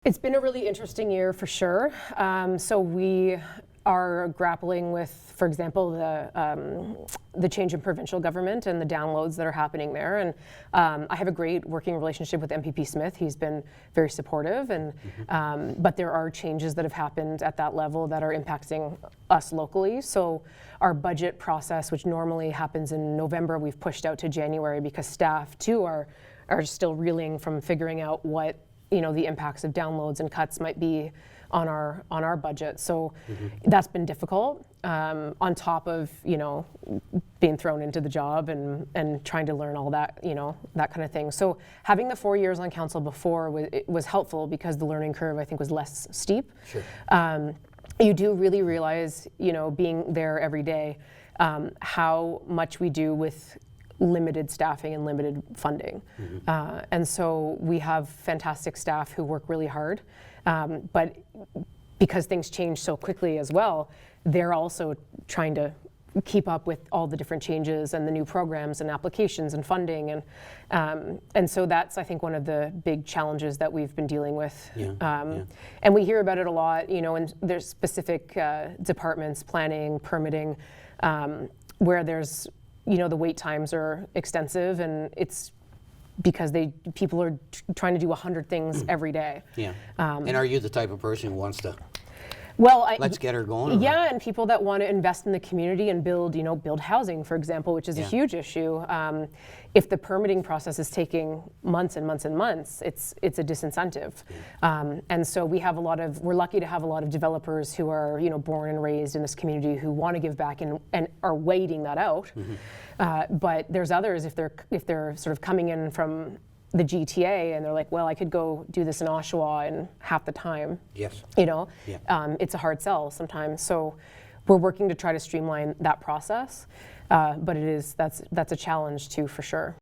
It's been a really interesting year for sure. So we are grappling with, for example, the change in provincial government and the downloads that are happening there. And I have a great working relationship with MPP Smith. He's been very supportive, and but there are changes that have happened at that level that are impacting us locally. So our budget process, which normally happens in November, we've pushed out to January because staff too are still reeling from figuring out what the impacts of downloads and cuts might be on our budget. So that's been difficult, on top of being thrown into the job and trying to learn all that that kind of thing. So having the 4 years on council before was helpful because the learning curve, I think, was less steep. Sure. You do really realize, being there every day, how much we do with limited staffing and limited funding. And so we have fantastic staff who work really hard, but because things change so quickly as well, they're also trying to keep up with all the different changes and the new programs and applications and funding, and so that's, I think, one of the big challenges that we've been dealing with. And we hear about it a lot, and there's specific departments, planning, permitting, where there's the wait times are extensive, and it's because people are trying to do 100 things every day. And are you the type of person who wants to let's get her going? Yeah, and people that want to invest in the community and build housing, for example, which is a huge issue. If the permitting process is taking months and months and months, it's a disincentive. And so we're lucky to have a lot of developers who are born and raised in this community who want to give back and are waiting that out. But there's others, if they're sort of coming in from the GTA and they're like, well, I could go do this in Oshawa in half the time. Yes. It's a hard sell sometimes. So we're working to try to streamline that process, but that's a challenge too, for sure.